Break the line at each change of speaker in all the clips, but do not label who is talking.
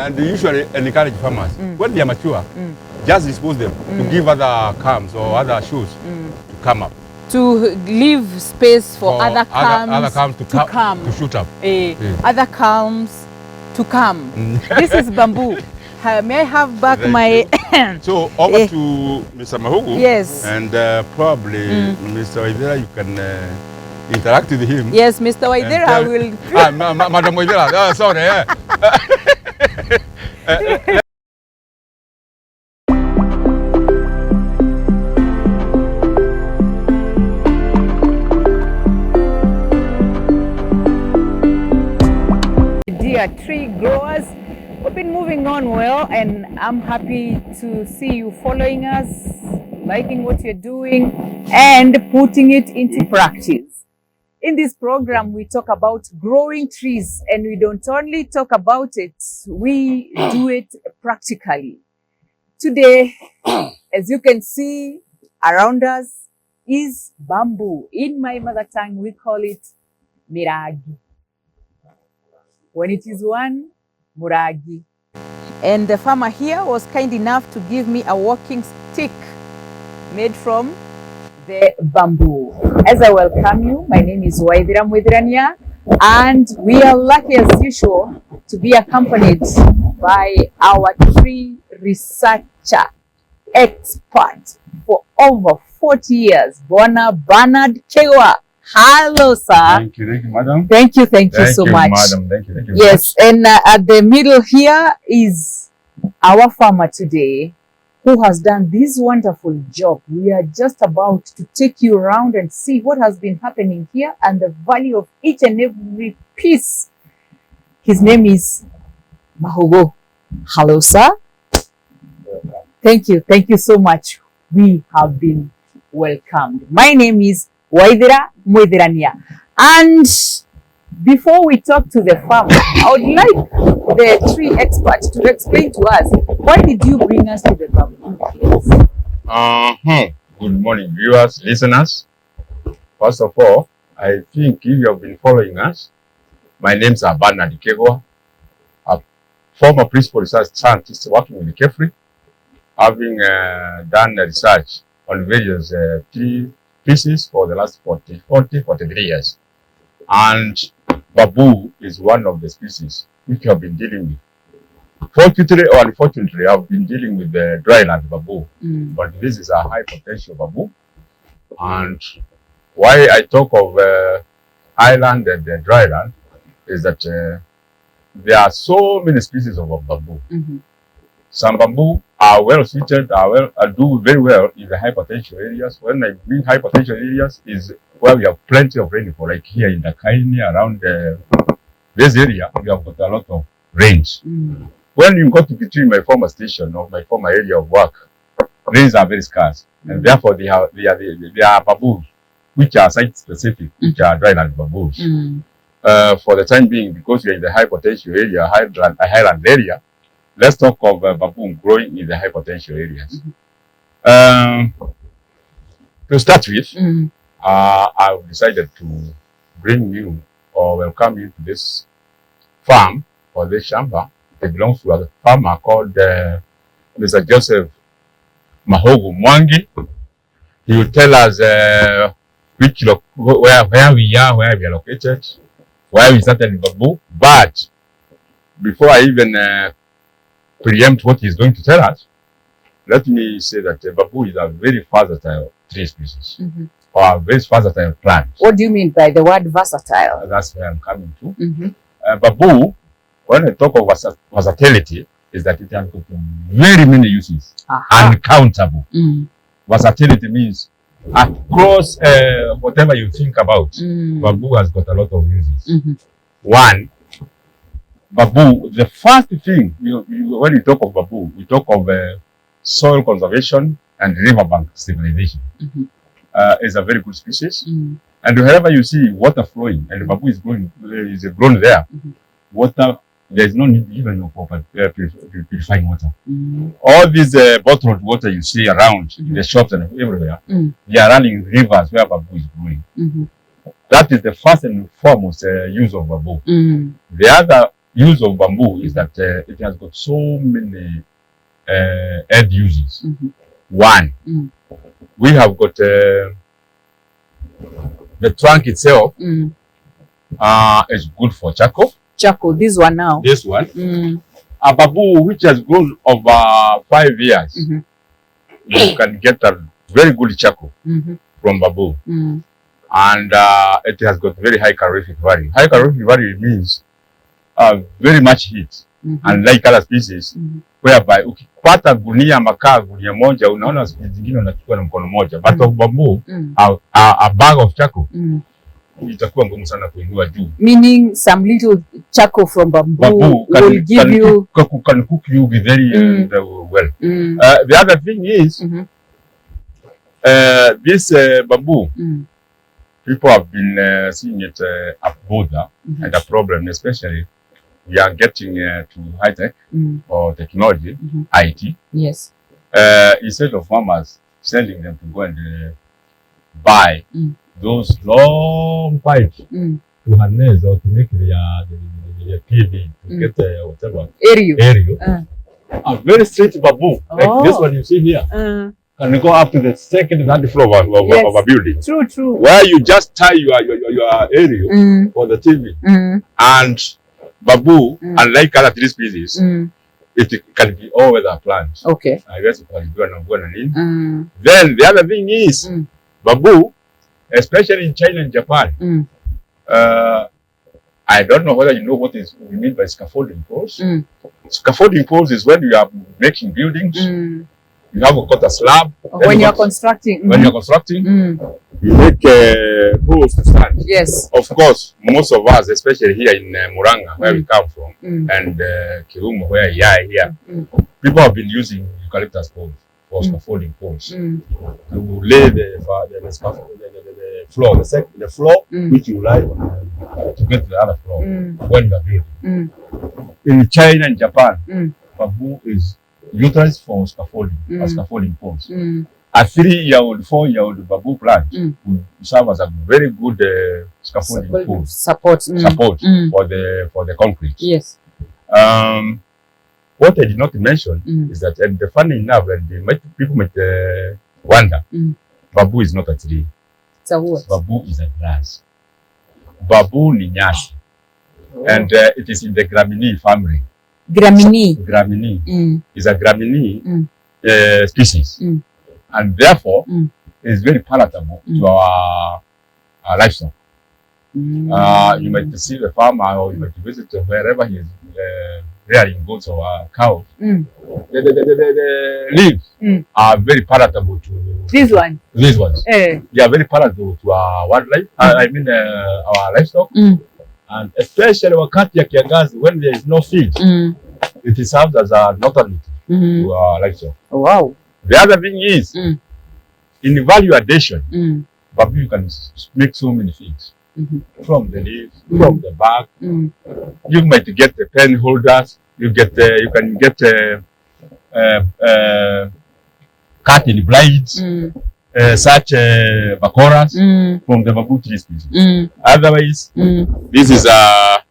and they usually encourage farmers, when they are mature, just dispose them to give other calms or other shoes to come up.
To leave space for other calms
to come. To shoot up.
Other calms to come. This is bamboo. May I have back my...
So over to Mr. Mahugo.
Yes.
And probably Mr. Waithera, you can interact with him.
Yes, Mr. Waithera will...
Madam Waithera, sorry.
Dear tree growers, we've been moving on well, and I'm happy to see you following us, liking what you're doing, and putting it into practice. In this program, we talk about growing trees, and we don't only talk about it, we do it practically. Today, as you can see around us, is bamboo. In my mother tongue, we call it miragi. When it is one, muragi. And the farmer here was kind enough to give me a walking stick made from the bamboo. As I welcome you, my name is 𝐏𝐲𝐬𝐜𝐿𝐻𝐿, and we are lucky as usual to be accompanied by our tree researcher expert for over 40 years, Bernard Kigwa. Hello, sir.
Thank you, madam.
Thank you so much.
Madam. Thank you.
Yes, and at the middle here is our farmer today who has done this wonderful job. We are just about to take you around and see what has been happening here and the value of each and every piece. His name is Mahugo. Hello, sir. Thank you so much. We have been welcomed. My name is 𝐏𝐲𝐬𝐜𝐿. And before we talk to the farmer, I would like the tree expert to explain to us, why did you bring us to the bamboo?
Good morning, viewers, listeners. First of all, I think if you have been following us, my name is Bernard Kigwa, a former principal research scientist working with 𝐾𝐢𝐬, having done research on various tree species for the last 43 years. And bamboo is one of the species which we have been dealing with. Fortunately or unfortunately, I've been dealing with the dryland bamboo, but this is a high potential bamboo. And why I talk of highland and the dryland is that there are so many species of bamboo. Some bamboo are well suited, do very well in the high potential areas. When I mean high potential areas is where we have plenty of rainfall, like here in the 𝐃𝐢𝐬𝐬, around this area, we have got a lot of range. When you go to between my former station or my former area of work, rains are very scarce, and therefore they are bamboos which are site specific, which are dryland bamboos. For the time being, because we are in the high potential area, highland area, let's talk of bamboo growing in the high potential areas. To start with, I've decided to bring you or welcome you to this farm or this shamba. It belongs to a farmer called Mr. Joseph Mahugo Mwangi. He will tell us where we are located, where we started in bamboo. But before I even preempt what he's going to tell us, let me say that bamboo is a very versatile tree species, or a very versatile plant.
What do you mean by the word versatile?
That's where I'm coming to. Bamboo, when I talk of versatility, is that it has got very many uses, uncountable. Versatility means across whatever you think about, bamboo has got a lot of uses. One, bamboo, the first thing, when you talk of bamboo, we talk of soil conservation and riverbank stabilization. Is a very good species. And wherever you see water flowing and the bamboo is grown there, water, there is no need even for purifying water. All these bottled water you see around in the shops and everywhere, they are running in rivers where bamboo is growing. That is the first and foremost use of bamboo. The other use of bamboo is that it has got so many end uses. One, we have got the trunk itself is good for charcoal.
Charcoal, this one now.
This one. A bamboo which has grown over 5 years, you can get a very good charcoal from bamboo. And it has got very high calorific value. High calorific value means very much heat, unlike other species whereby ukipata gunia makaa gunia moja unaona species zingine unachukua na mkono moja, but of bamboo a bag of charcoal itakuwa ngumu sana kuinua juu. Meaning some little charcoal from bamboo will give you can cook you very well. The other thing is this bamboo, people have been seeing it a bother and a problem, especially we are getting to high tech or technology, IT. Yes. Instead of farmers sending them to go and buy those long pipes to harness or to make the PV to get whatever aerial. A very straight bamboo like this one you see here. Can go up to the second and third floor of a building. True. Where you just tie your aerial for the TV. And bamboo, unlike other tree species, it can be all weather plants. Okay. I guess it can be one. Then the other thing is bamboo, especially in China and Japan. I don't know whether you know what we mean by scaffolding poles. Scaffolding poles is when you are making buildings. You have got a slab. When you're constructing. When you're constructing, you make poles to stand. Yes. Of course, most of us, especially here in Muranga, where we come from, and Kirumo, where you are here, people have been using eucalyptus poles for scaffolding poles to lay the floor, the floor which you lie on to get to the other floor when you are building. In China and Japan, bamboo is utilized for scaffolding, scaffolding poles. A 3-year-old, 4-year-old bamboo plant would serve as a very good scaffolding pole support for the concrete. Yes. What I did not mention is that, and the funny enough, and people might wonder, bamboo is not a tree. It's a what? Bamboo is a grass. Bamboo ni nyasi, and it is in the Gramineae family. Gramineae is a Gramineae species, and therefore is very palatable to our livestock. You might see the farmer, or you might visit wherever he is rearing goats or cows. The leaves are very palatable to these ones. These ones, they are very palatable to our wildlife. I mean our livestock. And especially wakati ya kiangazi, when there is no feed, it serves as an alternative to our livestock. Wow. The other thing is, in value addition, bamboo you can make so many things. From the leaves, from the bark. You might get the pen holders. You can get cutting blades, such bacoras from the bamboo tree species. Otherwise, this is a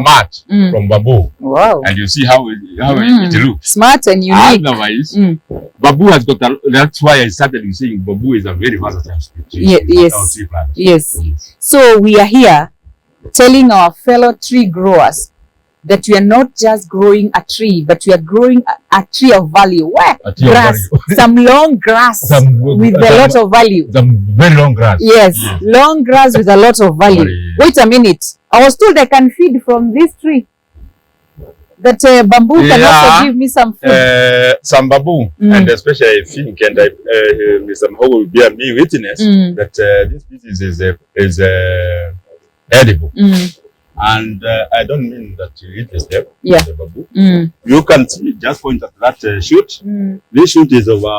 mat from bamboo. Wow. And you see how it looks. Smart and unique. Otherwise, bamboo has got that's why I started saying bamboo is a very versatile species. Yes. So we are here telling our fellow tree growers that we are not just growing a tree, but we are growing a tree of value. What? Grass. Some long grass with a lot of value. Some very long grass. Yes. Long grass with a lot of value. Wait a minute. I was told I can feed from this tree. That bamboo can also give me some food. Some bamboo, and especially I think, and Mr. Mahugo will bear me witness that this species is edible. And I don't mean that you eat the stem of the bamboo. You can see, just point at that shoot. This shoot is overgrown.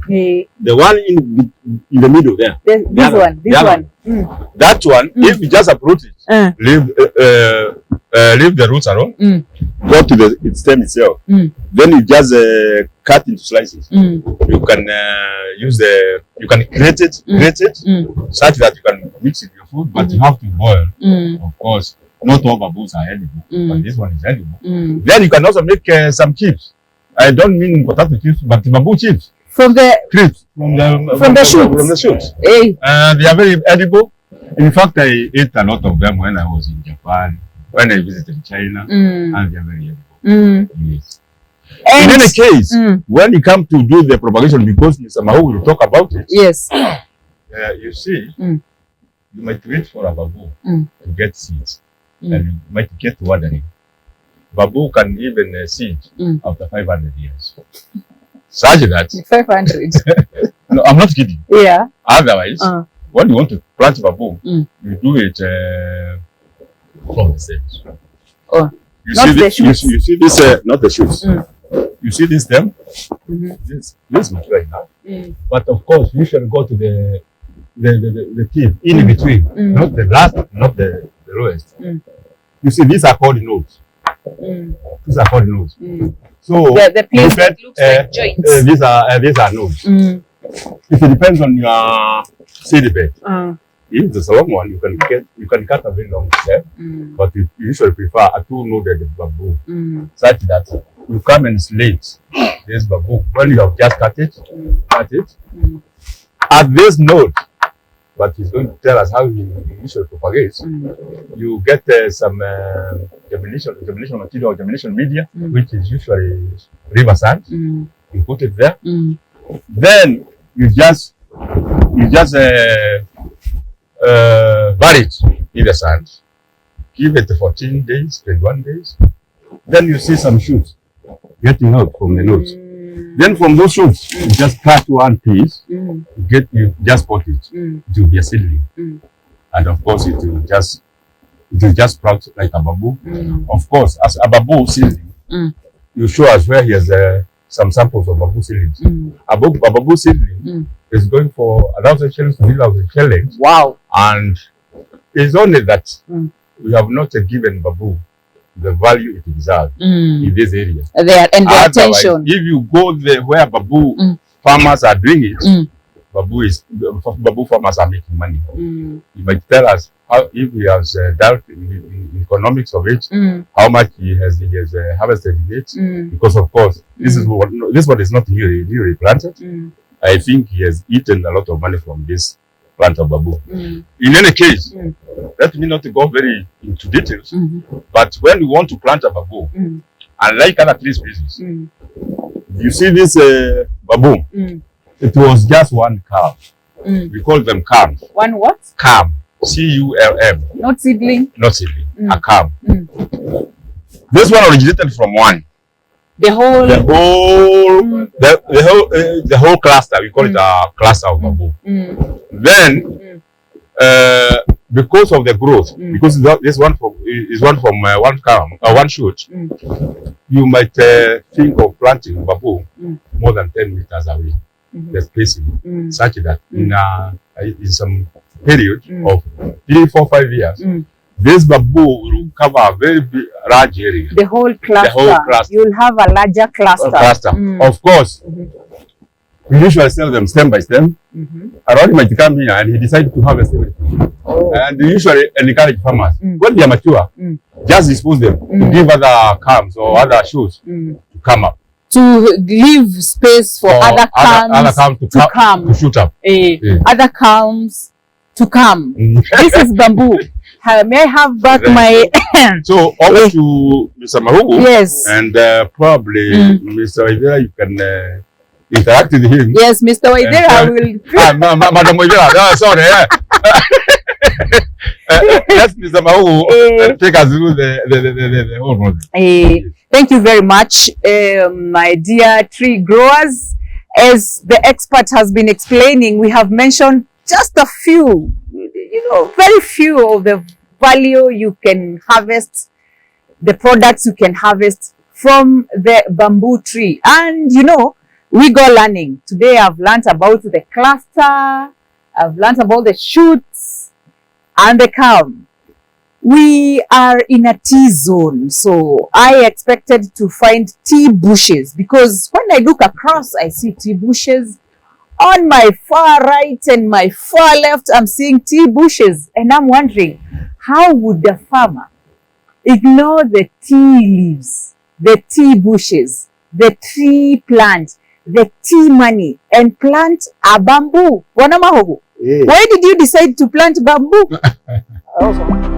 The one in the middle there. This one. That one, if you just uproot it, leave the roots alone, go to the stem itself. Then you just cut into slices. You can you can grate it, such that you can mix it with your food, but you have to boil, of course, Not all baboons are edible, but this one is edible. Then you can also make some chips. I don't mean potato chips, but bamboo chips.
From the
Chips
from the shoots.
From the shoots.
Hey.
They are very edible. In fact, I ate a lot of them when I was in Japan, when I visited China, and they are very edible. Yes. And in any case, when you come to do the propagation, because Mr. Mahugo will talk about it.
Yes.
You see, you might wait for a baboon to get seeds, and you might get watering. Baboon can even seed after 500 years. Such that
500.
No, I'm not kidding.
Yeah.
Otherwise, when you want to plant baboon, you do it from the stems.
Oh,
you
not
see
the
this,
shoots.
You see this, not the shoots. You see this stem? This mature enough. But of course, you should go to the tip in between, not the last, not the lowest. You see, these are called nodes. These are called nodes. So
the place that looks like joints.
These are nodes. It depends on your seed bed. If it's a long one, you can cut a very long stem, but you usually prefer a two-noded bamboo, such that you come and slate this bamboo. When you have just cut it, at this node. But he's going to tell us how he usually propagates. You get some germination material, germination media, which is usually river sand. You put it there. Then you just bury it in the sand. Give it 14 days, 21 days. Then you see some shoots getting out from the nodes. Then from those shoots, you just cut one piece, you just pot it. It will be a seedling. And of course it will just sprout like a bamboo. Of course, as a bamboo seedling, you show us where he has some samples of bamboo seedlings. A bamboo seedling is going for 1,000 shillings to 3,000 shillings. Wow. And it's only that we have not given bamboo the value it deserves in this area. And the attention. If you go there where bamboo farmers are doing it, bamboo farmers are making money. You might tell us how, if he has dealt in economics of it, how much he has harvested in it. Because of course, this one is not newly planted. I think he has eaten a lot of money from this plant of bamboo. In any case, let me not go very into details, but when we want to plant a bamboo, unlike other tree species, you see this bamboo, it was just one calm. We call them calms. One what? Calm. C-U-L-M. Not seedling? Not seedling. A calm. This one originated from one. The whole cluster, we call it a cluster of bamboo. Then, because of the growth, because this one is one from one calm or one shoot, you might think of planting bamboo more than 10 meters away. The spacing, such that in some period of 3, 4, 5 years, this bamboo will cover a very large area. The whole cluster. You'll have a larger cluster. Of course, we usually sell them stem by stem. Around might come here and he decided to harvest everything. And we usually encourage farmers, when they are mature, just dispose them to give other calms or other shoots to come up. To leave space for other calms to come. To shoot up. Other calms to come. This is bamboo. May I have back my... So, over to Mr. Mahugo. Yes. And probably Mr. Waithera, you can interact with him. Yes, Mr. Waithera will... Madam Waithera, sorry. Let's Mr. Mahugo take us through the whole process. Thank you very much, my dear tree growers. As the expert has been explaining, we have mentioned just a few, very few of the value you can harvest, the products you can harvest from the bamboo tree. And we go learning. Today I've learned about the cluster, I've learned about the shoots and the calm. We are in a tea zone, so I expected to find tea bushes, because when I look across, I see tea bushes. On my far right and my far left, I'm seeing tea bushes, and I'm wondering, how would the farmer
Ignore the tea leaves, the tea bushes, the tree plant, the tea money, and plant a bamboo. Bwana Mahugo,
Yeah.
why did you decide to plant bamboo?
Also,